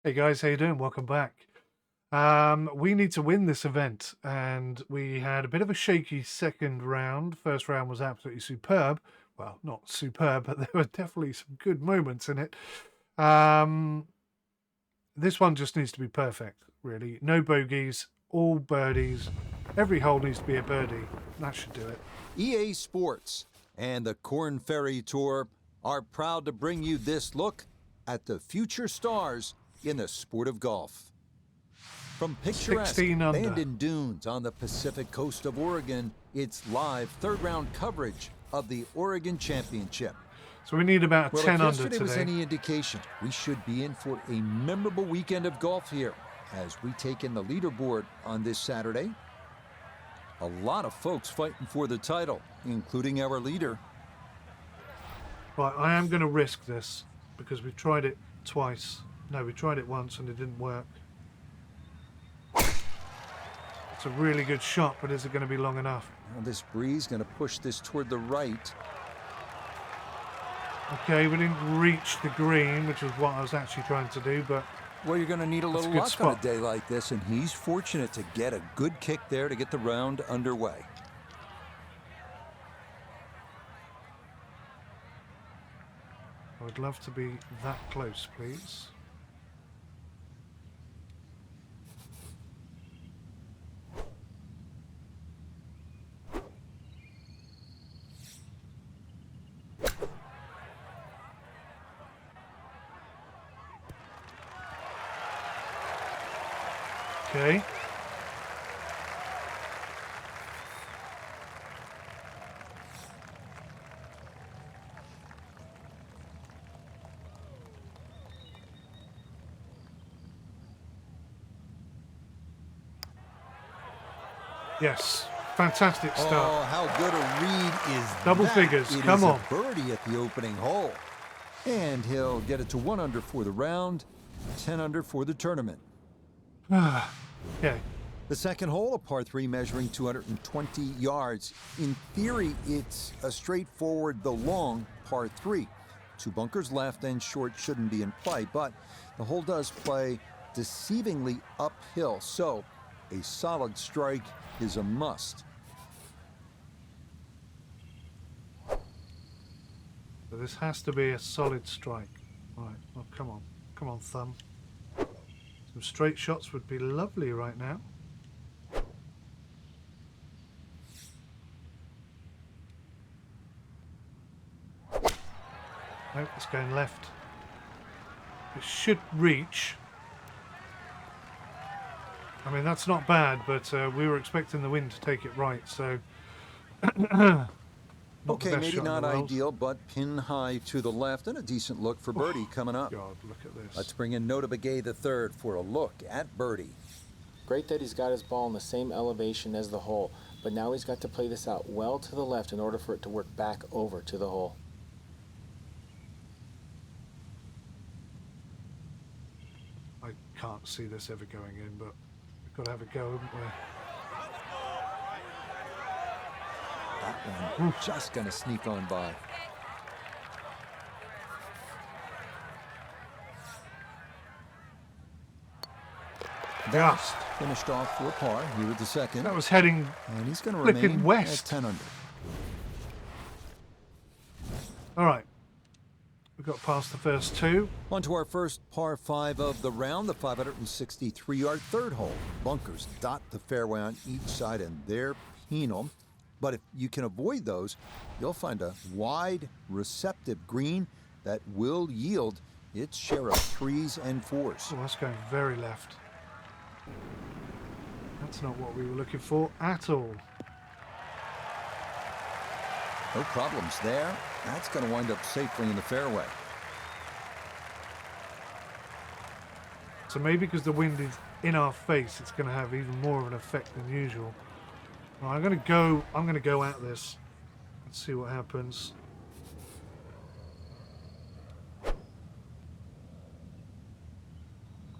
Hey guys, how you doing? Welcome back. We need to win this event, and we had a bit of a shaky second round. First round was absolutely superb. Well, not superb, but there were definitely some good moments in it. This one just needs to be perfect, really. No bogeys, all birdies. Every hole needs to be a birdie. That should do it. EA Sports and the Korn Ferry Tour are proud to bring you this look at the future stars in the sport of golf. From picturesque 16 under. abandoned dunes on the Pacific coast of Oregon, it's live third-round coverage of the Oregon Championship. So we need about 10 if under yesterday today. was any indication, we should be in for a memorable weekend of golf here as we take in the leaderboard on this Saturday. A lot of folks fighting for the title, including our leader. Right, I am going to risk this because we've tried it twice. No, we tried it once and it didn't work. It's a really good shot, but is it going to be long enough? Well, this breeze going to push this toward the right. Okay, we didn't reach the green, which is what I was actually trying to do, but... Well, you're going to need a little luck spot on a day like this, and he's fortunate to get a good kick there to get the round underway. I would love to be that close, please. Okay. Yes, fantastic start. Oh, how good a read is Double that? figures, It come is on. a birdie at the opening hole. And he'll get it to 1 under for the round, 10 under for the tournament. Okay. The second hole, a par 3 measuring 220 yards. In theory, it's a straightforward, the long par 3. 2 bunkers left and short shouldn't be in play, but the hole does play deceivingly uphill, so a solid strike is a must. So this has to be a solid strike. Right, oh, come on. Come on, thumb. Some straight shots would be lovely right now. Nope, it's going left. It should reach. I mean, that's not bad, but we were expecting the wind to take it right, so... Okay, maybe not ideal, but pin high to the left and a decent look for birdie coming up. God, look at this. Let's bring in 𝗦𝘂𝗍𝗁 III for a look at birdie. Great that he's got his ball in the same elevation as the hole, but now he's got to play this out well to the left in order for it to work back over to the hole. I can't see this ever going in, but we've got to have a go, haven't we? That one just going to sneak on by. Just Finished off for a par here with the second. that was heading And he's going to flipping remain west. at 10 under. All right. We got past the first two. On to our first par 5 of the round, the 563-yard third hole. Bunkers dot the fairway on each side, and they're penal. But if you can avoid those, you'll find a wide, receptive green that will yield its share of 3s and 4s. Oh, that's going very left. That's not what we were looking for at all. No problems there. That's going to wind up safely in the fairway. So maybe because the wind is in our face, it's going to have even more of an effect than usual. Right, I'm going to go at this. Let's see what happens.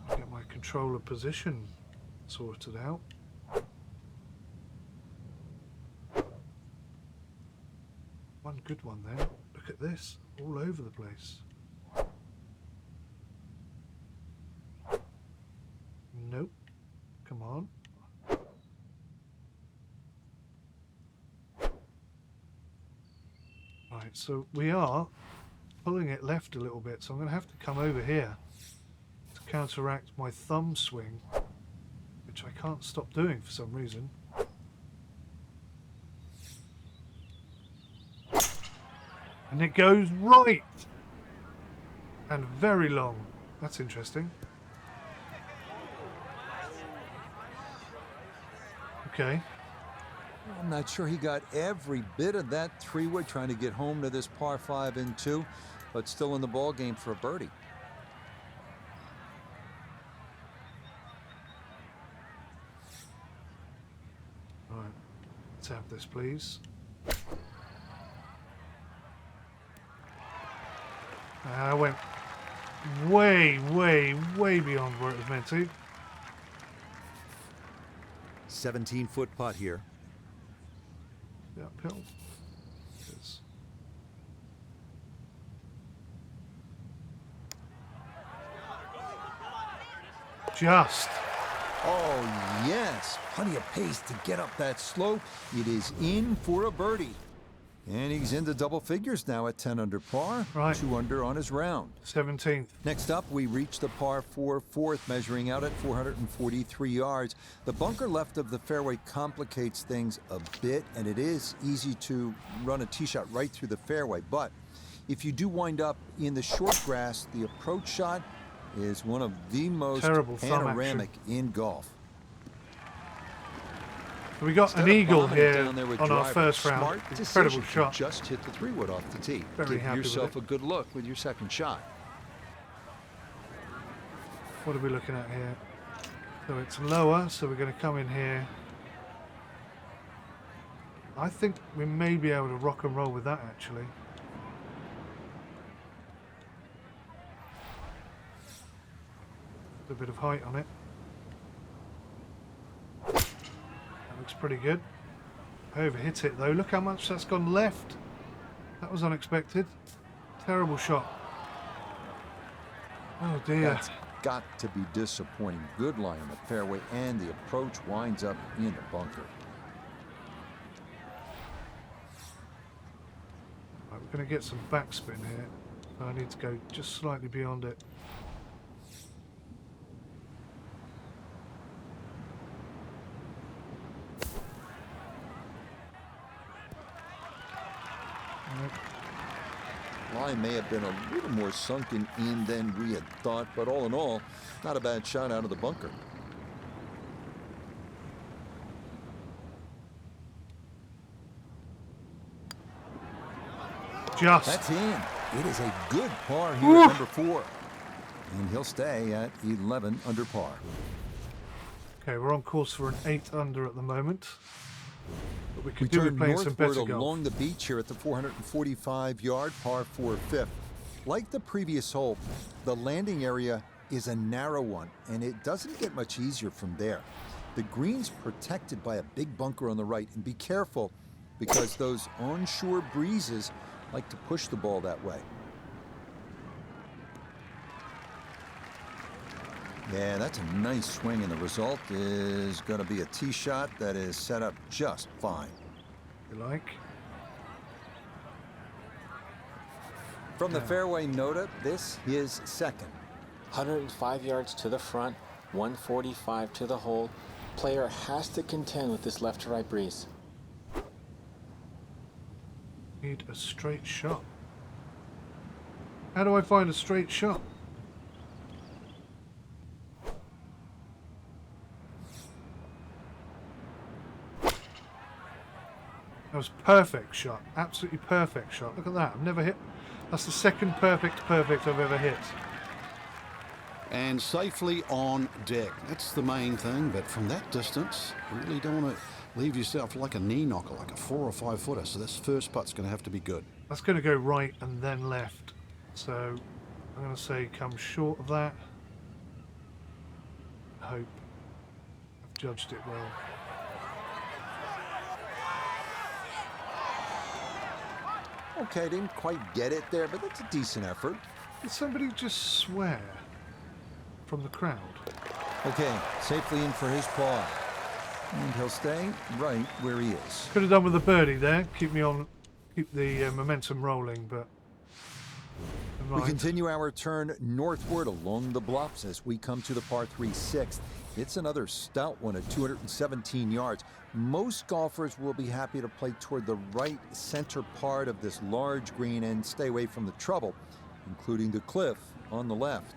Get my controller position sorted out. One good one then. Look at this, all over the place. Nope. Come on. Right, so we are pulling it left a little bit, so I'm going to have to come over here to counteract my thumb swing, which I can't stop doing for some reason. And it goes right! And very long. That's interesting. Okay. I'm not sure he got every bit of that three-wood trying to get home to this par 5 and 2, but still in the ball game for a birdie. All right, let's have this, please. I went way, way, way beyond where it was meant to. 17-foot putt here. The uphill. Yes. Just. Oh, yes. Plenty of pace to get up that slope. It is in for a birdie. And he's into double figures now at 10 under par. Right. 2 under on his round. 17th. Next up, we reach the par 4 fourth, measuring out at 443 yards. The bunker left of the fairway complicates things a bit, and it is easy to run a tee shot right through the fairway. But if you do wind up in the short grass, the approach shot is one of the most Terrible thumb panoramic in golf. So we got Instead an of eagle bombing it here down there with on our driver, first round. smart Incredible decision to shot. just hit the 3-wood off the tee. Very Give happy with yourself it. a good look with your second shot. What are we looking at here? So it's lower, so we're going to come in here. I think we may be able to rock and roll with that, actually. A bit of height on it. That looks pretty good. I overhit it though. Look how much that's gone left. That was unexpected. Terrible shot. Oh dear. That's got to be disappointing. Good lie on the fairway, and the approach winds up in the bunker. Right, we're going to get some backspin here. So I need to go just slightly beyond it. Line may have been a little more sunken in than we had thought, but all in all, not a bad shot out of the bunker. Just. That's in. It is a good par here at number 4. And he'll stay at 11 under par. Okay, we're on course for an 8 under at the moment. But we We could do with turn playing some northward better golf. along the beach here at the 445-yard par 4 fifth. Like the previous hole, the landing area is a narrow one, and it doesn't get much easier from there. The green's protected by a big bunker on the right, and be careful because those onshore breezes like to push the ball that way. Yeah, that's a nice swing, and the result is going to be a tee shot that is set up just fine. You like? From the fairway nota, this is second. 105 yards to the front, 145 to the hole. Player has to contend with this left to right breeze. Need a straight shot. How do I find a straight shot? That was perfect shot. Absolutely perfect shot. Look at that. I've never hit. That's the second perfect I've ever hit. And safely on deck. That's the main thing, but from that distance, you really don't want to leave yourself like a knee knocker, like a 4 or 5 footer. So this first putt's going to have to be good. That's going to go right and then left. So I'm going to say come short of that. I hope I've judged it well. Okay, didn't quite get it there, but that's a decent effort. Did somebody just swear from the crowd? Okay, safely in for his par. And he'll stay right where he is. Could have done with a birdie there. Keep the momentum rolling, but never We mind. continue our turn northward along the bluffs as we come to the par 3 6th. It's another stout one at 217 yards. Most golfers will be happy to play toward the right center part of this large green and stay away from the trouble, including the cliff on the left.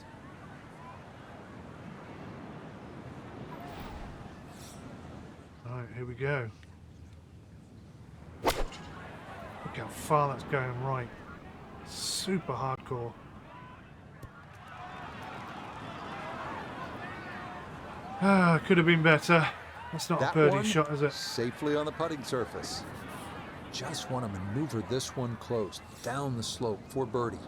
All right, here we go. Look how far that's going right. Super hardcore. Ah, could have been better. That's not a That birdie one shot, is it? safely on the putting surface. Just want to maneuver this one close down the slope for birdie.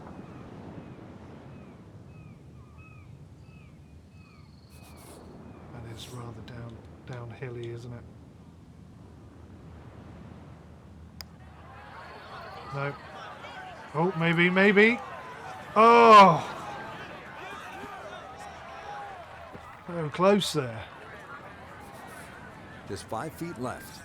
That is rather downhilly, isn't it? No. Oh, maybe. Oh! So close there. Just 5 feet left.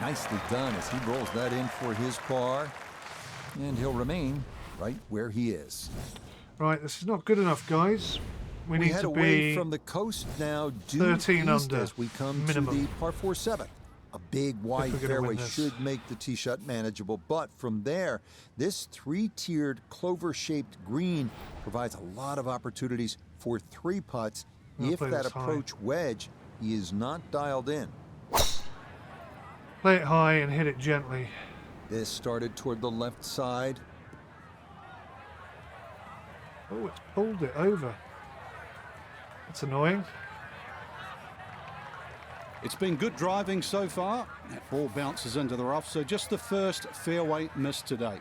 Nicely done as he rolls that in for his par. And he'll remain right where he is. Right, this is not good enough, guys. We need head to away be from the coast now, due 13 east under as we come minimum. to the par 4 7. A big wide we're gonna fairway win this. should make the tee shot manageable, but from there, this 3-tiered clover-shaped green provides a lot of opportunities for 3 putts I'll if play that this high. approach wedge is not dialed in. Play it high and hit it gently. This started toward the left side. Oh, it's pulled it over. That's annoying. It's been good driving so far. That ball bounces into the rough, so just the first fairway miss today.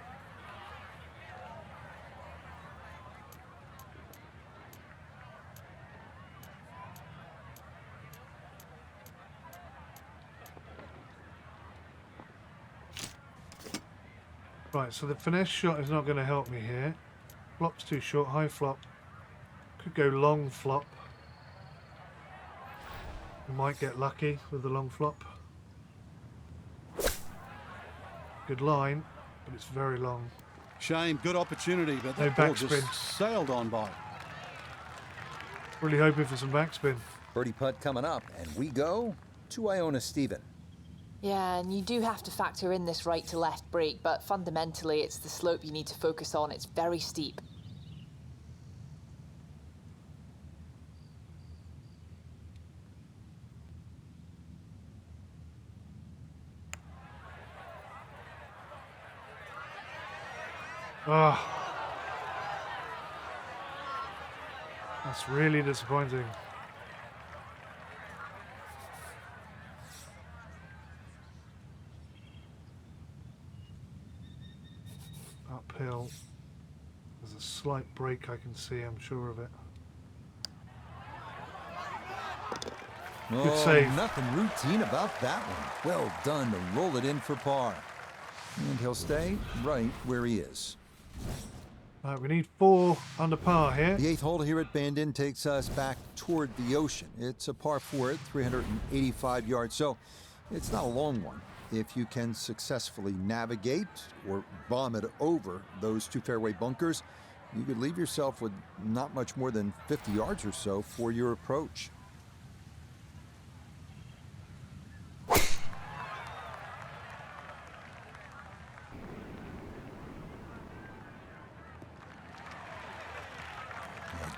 Right, so the finesse shot is not going to help me here. Flop's too short, high flop. Could go long flop. We might get lucky with the long flop. Good line, but it's very long. Shame, good opportunity, but that No ball just backspin. sailed on by. Really hoping for some backspin. Birdie putt coming up, and we go to 𝗂𝘂𝗎𝘂. Yeah, and you do have to factor in this right to left break, but fundamentally it's the slope you need to focus on. It's very steep. Ah, that's really disappointing. Uphill. There's a slight break I can see, I'm sure of it. Oh, save. nothing routine about that one. Well done to roll it in for par. And he'll stay right where he is. Right, we need 4 under par here. The 8th hole here at Bandon takes us back toward the ocean. It's a par 4 at 385 yards, so it's not a long one. If you can successfully navigate or bomb it over those 2 fairway bunkers, you could leave yourself with not much more than 50 yards or so for your approach.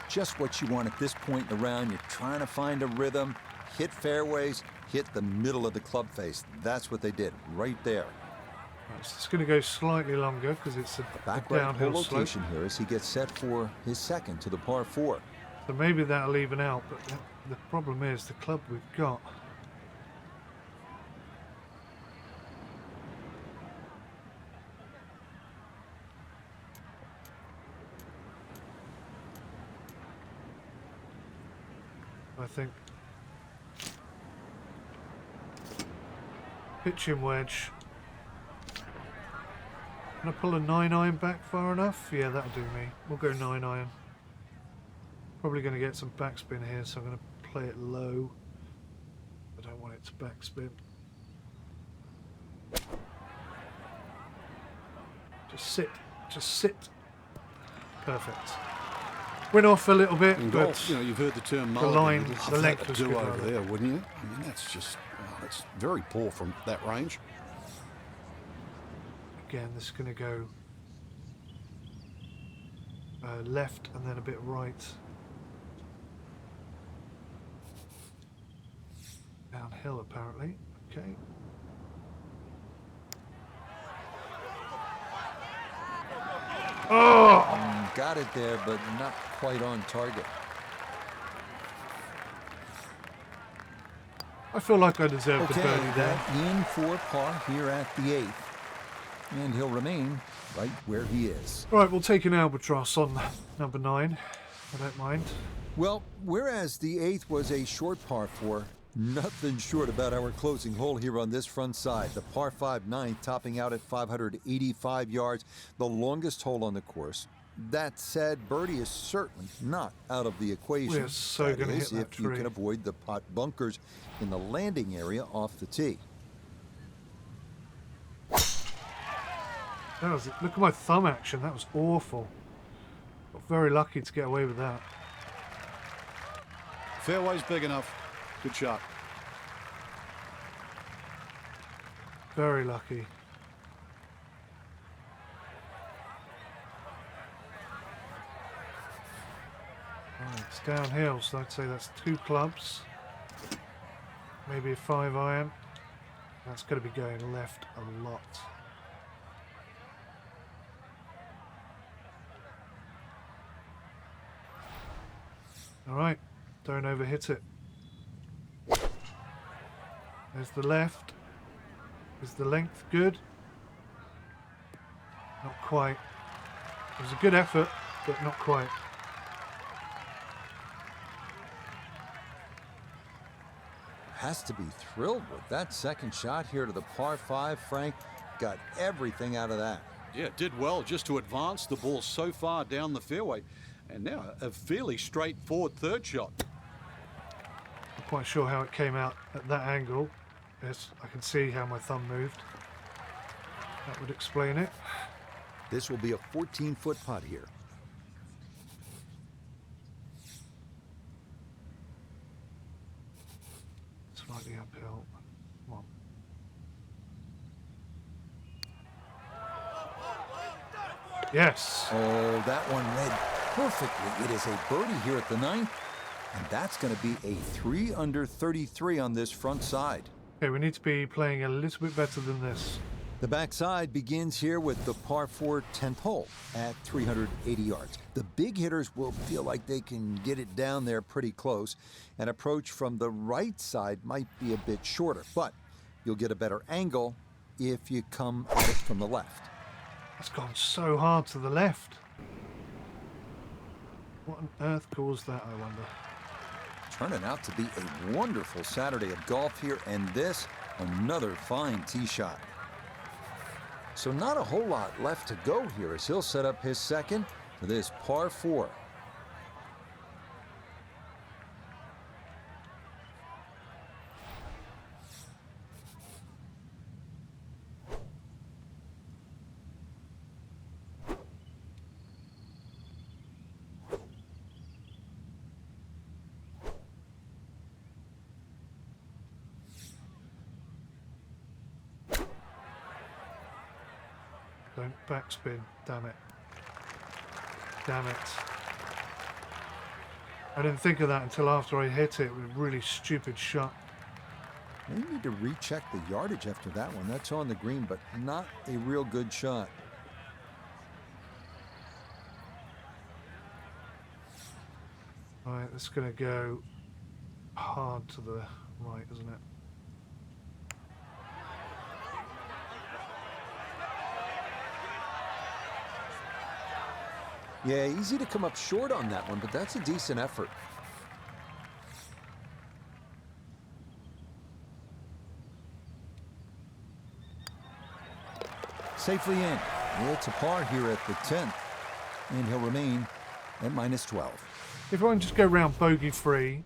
Just what you want at this point in the round. You're trying to find a rhythm, hit fairways, hit the middle of the club face. That's what they did right there. Right, so it's going to go slightly longer because it's a Back right downhill hole slope. location here as he gets set for his second to the par 4. So maybe that'll even out, but the problem is the club we've got. I think pitching wedge. Can I pull a 9-iron back far enough? Yeah, that'll do me. We'll go 9-iron. Probably going to get some backspin here, so I'm going to play it low. I don't want it to backspin. Just sit. Just sit. Perfect. Went off a little bit, In but golf, you know, you've heard the term the mulligan. line, You'd love the that length to was do good. over rather. there, wouldn't you? I mean, that's just, that's very poor from that range. Again, this is going to go left and then a bit right. Downhill, apparently. Okay. Oh! Got it there, but not quite on target. I feel like I deserved the Okay, birdie there. that in for par here at the 8th. And he'll remain right where he is. Right, we'll take an albatross on number 9. I don't mind. Well, whereas the 8th was a short par 4, nothing short about our closing hole here on this front side. The par 5 9th topping out at 585 yards, the longest hole on the course. That said, birdie is certainly not out of the equation. We're so That gonna is, hit that if you tree. can avoid the pot bunkers in the landing area off the tee. That was, look at my thumb action. That was awful. Got very lucky to get away with that. Fairway's big enough. Good shot. Very lucky. Right, it's downhill, so I'd say that's 2 clubs. Maybe a 5-iron. That's going to be going left a lot. Alright, don't overhit it. There's the left. Is the length good? Not quite. It was a good effort, but not quite. Has to be thrilled with that second shot here to the par 5, Frank. Got everything out of that. Yeah, did well just to advance the ball so far down the fairway. And now a fairly straightforward third shot. Not quite sure how it came out at that angle. Yes, I can see how my thumb moved. That would explain it. This will be a 14-foot putt here. Slightly uphill. Come on. Yes. Oh, that one read perfectly. It is a birdie here at the 9th, and that's going to be a 3 under 33 on this front side. Okay, we need to be playing a little bit better than this. The backside begins here with the par 4 10th hole at 380 yards. The big hitters will feel like they can get it down there pretty close. An approach from the right side might be a bit shorter, but you'll get a better angle if you come at it from the left. That's gone so hard to the left. What on earth caused that, I wonder? Turning out to be a wonderful Saturday of golf here, and this, another fine tee shot. So not a whole lot left to go here as he'll set up his second for this par 4. Don't backspin, damn it. Damn it. I didn't think of that until after I hit it with a really stupid shot. They need to recheck the yardage after that one. That's on the green, but not a real good shot. Right, it's going to go hard to the right, isn't it? Yeah, easy to come up short on that one, but that's a decent effort. Safely in. It's a par here at the 10th, and he'll remain at -12. If I can just go round bogey-free,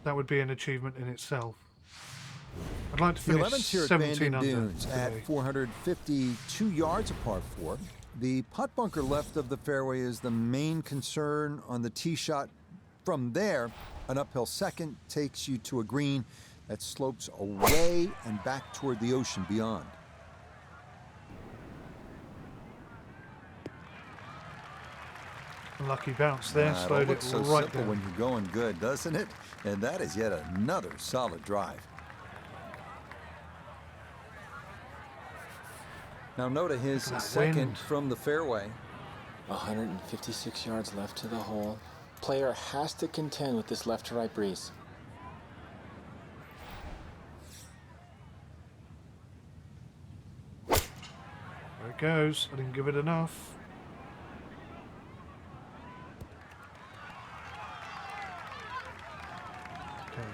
that would be an achievement in itself. I'd like to The finish 11th here at 17 Bandon under Dunes today. at 452 yards, a par 4. The putt bunker left of the fairway is the main concern on the tee shot. From there, an uphill second takes you to a green that slopes away and back toward the ocean beyond. Lucky bounce there, It all slowed it looks so right simple down. when you're going good, doesn't it? And that is yet another solid drive. Now Noda his Look at that second wind. from the fairway. 156 yards left to the hole. Player has to contend with this left to right breeze. There it goes. I didn't give it enough. Okay.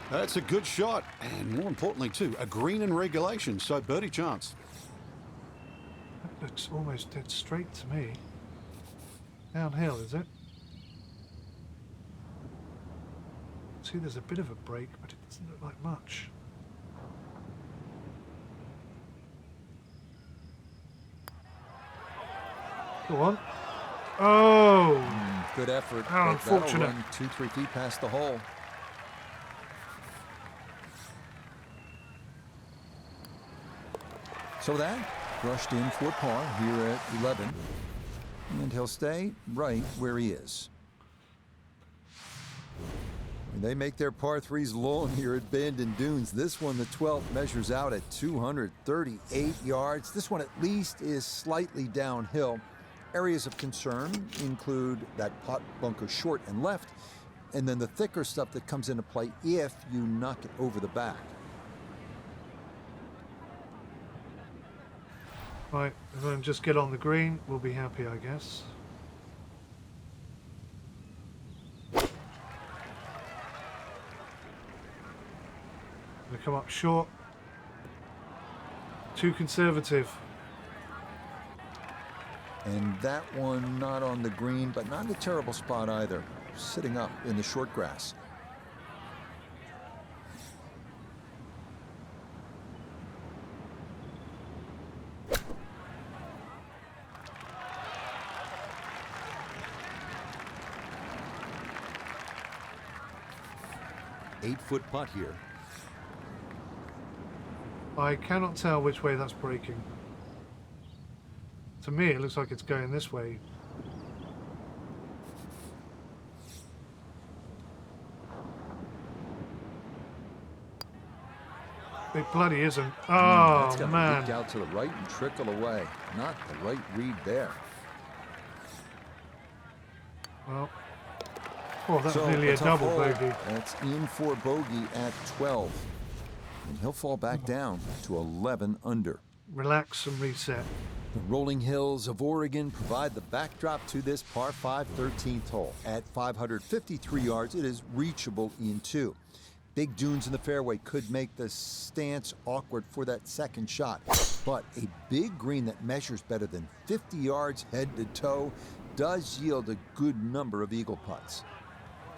That's a good shot, and more importantly too, a green in regulation, so birdie chance. That looks almost dead straight to me. Downhill, is it? See, there's a bit of a break, but it doesn't look like much. Go on. Oh! Good effort. How but that'll unfortunate. run 2-3 feet past the hole. So that brushed in for par here at 11. And he'll stay right where he is. And they make their par 3s long here at Bandon Dunes. This one, the 12th, measures out at 238 yards. This one at least is slightly downhill. Areas of concern include that putt bunker short and left, and then the thicker stuff that comes into play if you knock it over the back. Right, if I can just get on the green, we'll be happy, I guess. Gonna come up short. Too conservative. And that one not on the green, but not in a terrible spot either. Sitting up in the short grass. Eight-foot putt here. I cannot tell which way that's breaking. To me, it looks like it's going this way. It bloody isn't. That's Oh, gonna man. leak out to the right and trickle away. Not the right read there. Well, oh, that's So nearly a tough double hole. bogey. That's in for bogey at 12. And he'll fall back down to 11 under. Relax and reset. The rolling hills of Oregon provide the backdrop to this par 5 13th hole. At 553 yards, it is reachable in 2. Big dunes in the fairway could make the stance awkward for that second shot. But a big green that measures better than 50 yards head to toe does yield a good number of eagle putts.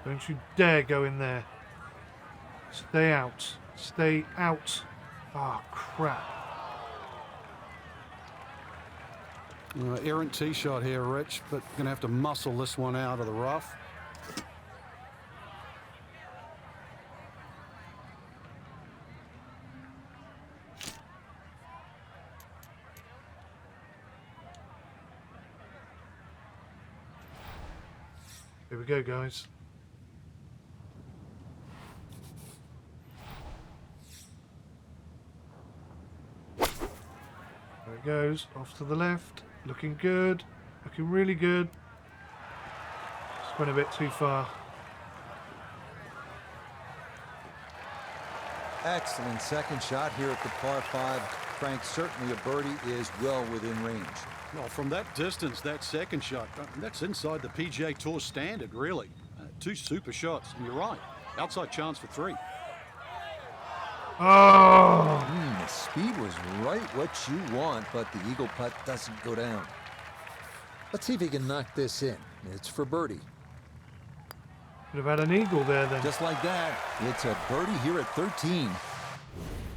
Don't you dare go in there. Stay out. Stay out. Oh, crap. Errant tee shot here, Rich, but gonna have to muscle this one out of the rough. Here we go, guys. There it goes. Off to the left. Looking good. Looking really good. Just went a bit too far. Excellent second shot here at the par 5. Frank, certainly a birdie is well within range. Well, from that distance, that second shot, that's inside the PGA Tour standard, really. Two super shots, and you're right. Outside chance for 3. Oh! The speed was right what you want, but the eagle putt doesn't go down. Let's see if he can knock this in. It's for birdie. Could have had an eagle there then. Just like that, it's a birdie here at 13.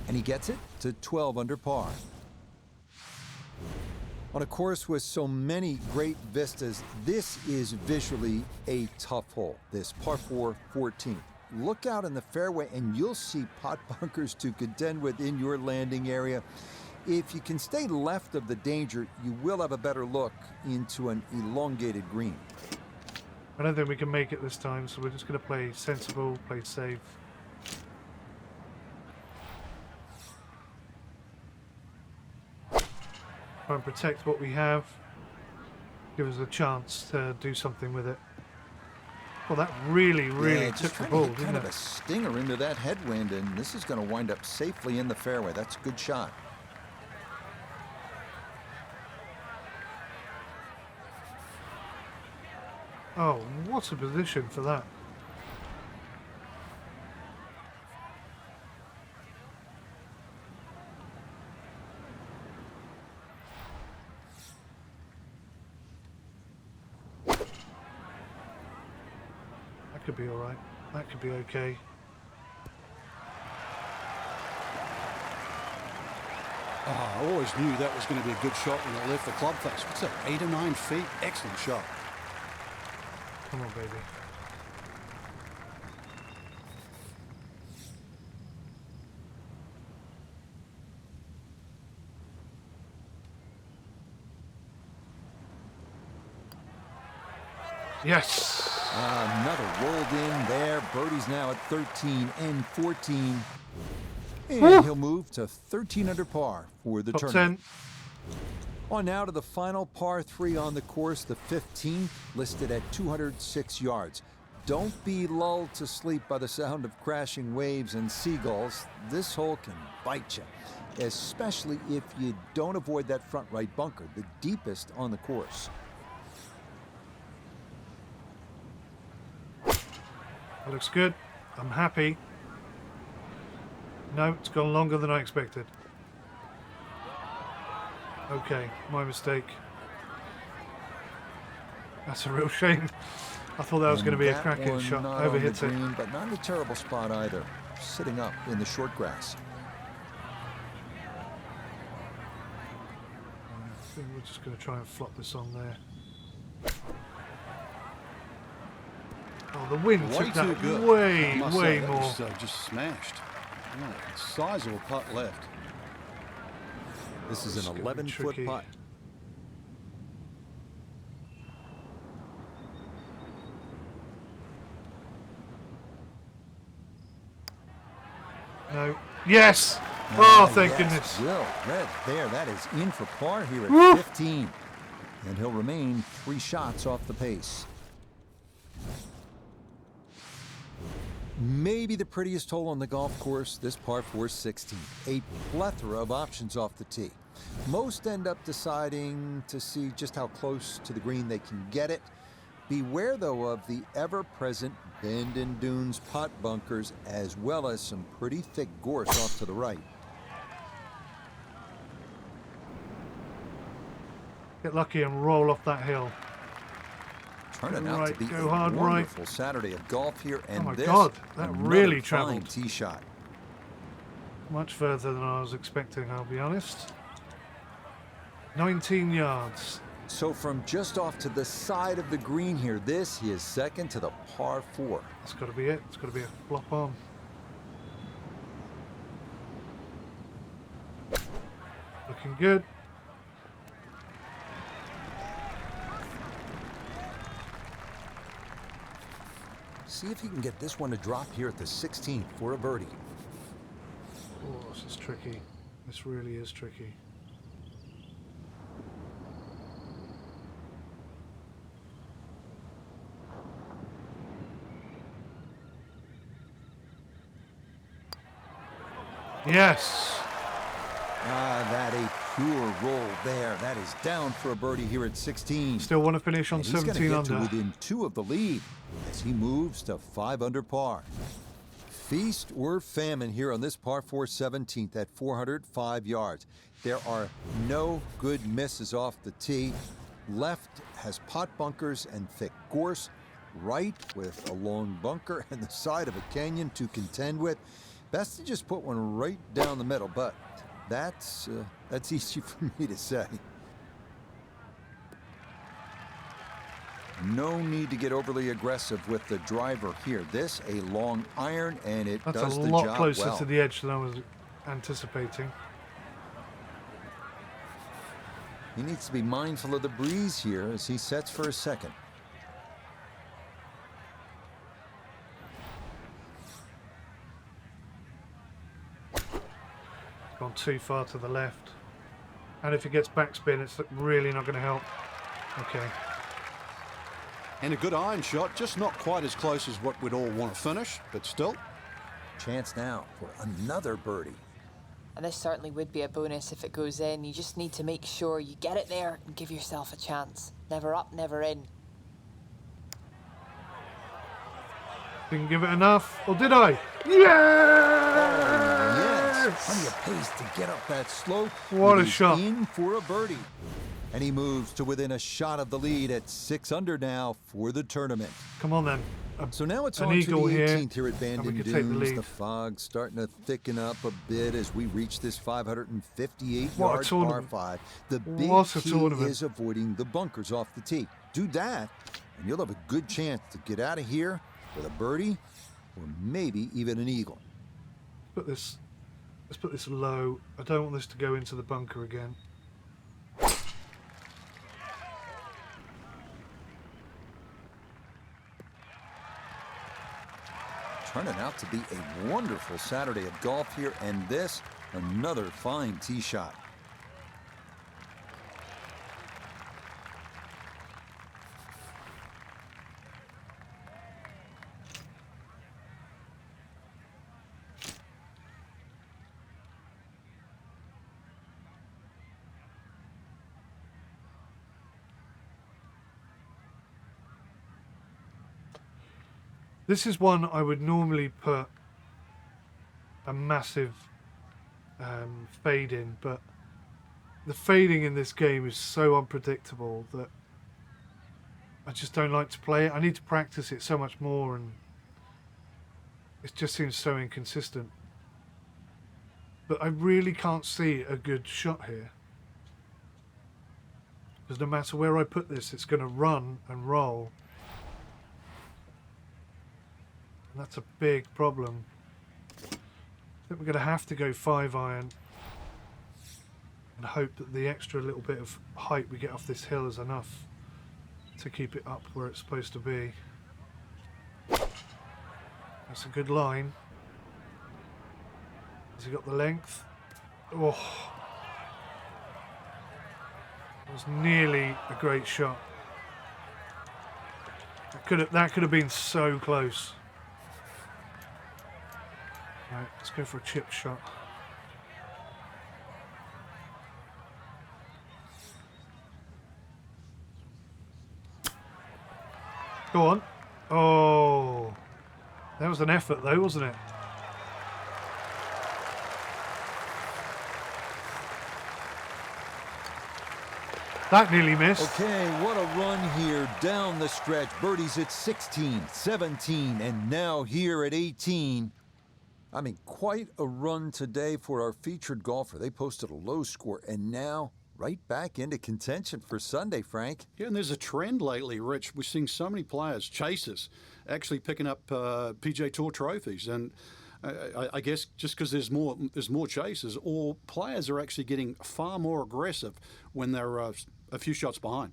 And he gets it to 12 under par. On a course with so many great vistas, this is visually a tough hole, this par 4 14. Look out in the fairway and you'll see pot bunkers to contend with in your landing area. If you can stay left of the danger, you will have a better look into an elongated green. I don't think we can make it this time, so we're just going to play sensible, play safe. Try and protect what we have. Give us a chance to do something with it. Well, that really took the ball, didn't kind of it? a stinger into that headwind, and this is going to wind up safely in the fairway. That's a good shot. Oh, what a position for that. That could be all right. That could be okay. Oh, I always knew that was going to be a good shot when it left the club face. What's that, 8 or 9 feet? Excellent shot. Come on, baby. Yes. Another rolled in there. Birdie's now at 13 and 14. And Woo! he'll move to 13 under par for the Top tournament. 10. On now to the final par 3 on the course, the 15th, listed at 206 yards. Don't be lulled to sleep by the sound of crashing waves and seagulls. This hole can bite you, especially if you don't avoid that front right bunker, the deepest on the course. That looks good. I'm happy. No, it's gone longer than I expected. Okay, my mistake. That's a real shame. I thought that was going to be a cracking shot. Overhits it. Green, but not a terrible spot either. Sitting up in the short grass. I think we're just going to try and flop this on there. Oh, the wind Way took too that good. way I must say, that more. was, just smashed. Yeah, sizable putt left. This is It's an gonna be 11-foot tricky. putt. No. Yes! Oh, thank Yes, goodness. Will, red there. That is in for par here at Woo! 15. And he'll remain 3 shots off the pace. Maybe the prettiest hole on the golf course, this par 4 16. A plethora of options off the tee. Most end up deciding to see just how close to the green they can get it. Beware, though, of the ever-present bend and dunes pot bunkers, as well as some pretty thick gorse off to the right. Get lucky and roll off that hill. Turning Go out right, to be go a hard right. wonderful Saturday of golf here, and my this God, that another really fine traveled. tee shot. Much further than I was expecting, I'll be honest. 19 yards. So from just off to the side of the green here, this is second to the par 4. That's got to be it. It's got to be a flop on. Looking good. See if he can get this one to drop here at the 16th for a birdie. Oh, this is tricky. This really is tricky. Yes. That a pure roll there. That is down for a birdie here at 16. Still want to finish on And he's going to 17 get to under. within 2 of the lead as he moves to 5 under par. Feast or famine here on this par 4 17th at 405 yards. There are no good misses off the tee. Left has pot bunkers and thick gorse. Right with a long bunker and the side of a canyon to contend with. Best to just put one right down the middle, but that's easy for me to say. No need to get overly aggressive with the driver here. This a long iron, and it That's does a the lot job closer well. to the edge than I was anticipating. He needs to be mindful of the breeze here as he sets for a second. Gone too far to the left. And if it gets backspin, it's really not going to help. Okay. And a good iron shot, just not quite as close as what we'd all want to finish, but still. Chance now for another birdie. And this certainly would be a bonus if it goes in. You just need to make sure you get it there and give yourself a chance. Never up, never in. Didn't give it enough. Or did I? Yeah! Yes! Plenty of pace to get up that slope. What a He's shot. in for a birdie. And he moves to within a shot of the lead at 6 under now for the tournament. Come on then. So now it's An on to the eagle here, 18th here at and Bandon we could Dunes. take the lead. The fog's starting to thicken up a bit as we reach this 558-yard What a par tournament. 5. The big What a key tournament. is avoiding the bunkers off the tee. Do that, and you'll have a good chance to get out of here with a birdie or maybe even an eagle. Let's put this low. I don't want this to go into the bunker again. Turning out to be a wonderful Saturday of golf here, and this, another fine tee shot. This is one I would normally put a massive fade in, but the fading in this game is so unpredictable that I just don't like to play it. I need to practice it so much more, and it just seems so inconsistent. But I really can't see a good shot here, because no matter where I put this, it's going to run and roll. And that's a big problem. I think we're going to have to go 5-iron and hope that the extra little bit of height we get off this hill is enough to keep it up where it's supposed to be. That's a good line. Has he got the length? Oh, it was nearly a great shot. That could have been so close. Right, let's go for a chip shot. Go on. Oh, that was an effort though, wasn't it? That nearly missed. Okay, what a run here down the stretch. Birdies at 16, 17, and now here at 18. I mean, quite a run today for our featured golfer. They posted a low score, and now right back into contention for Sunday, Frank. Yeah, and there's a trend lately, Rich. We're seeing so many players, chasers, actually picking up PGA Tour trophies. And I guess just because there's more chasers, or players are actually getting far more aggressive when they're a few shots behind.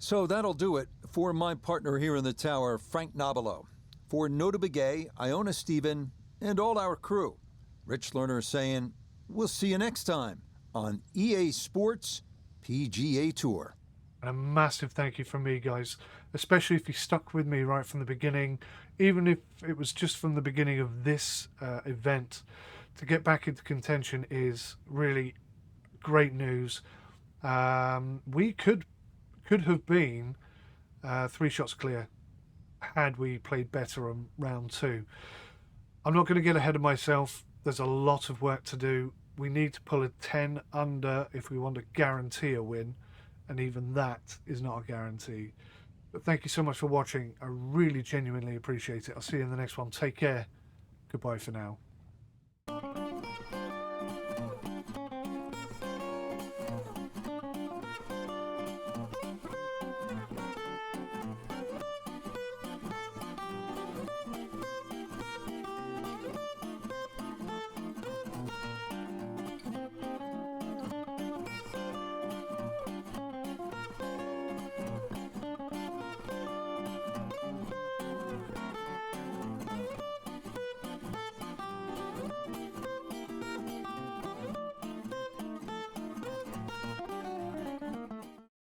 So that'll do it for my partner here in the tower, Frank Nobilo. For 𝗏𝘂𝗍𝗂𝗍, Iona Stephen, and all our crew, Rich Lerner saying, we'll see you next time on EA Sports PGA Tour. And a massive thank you from me, guys, especially if you stuck with me right from the beginning, even if it was just from the beginning of this event. To get back into contention is really great news. We could have been 3 shots clear had we played better on round 2. I'm not going to get ahead of myself. There's a lot of work to do. We need to pull a 10 under if we want to guarantee a win, and even that is not a guarantee. But thank you so much for watching. I really genuinely appreciate it. I'll see you in the next one. Take care. Goodbye for now.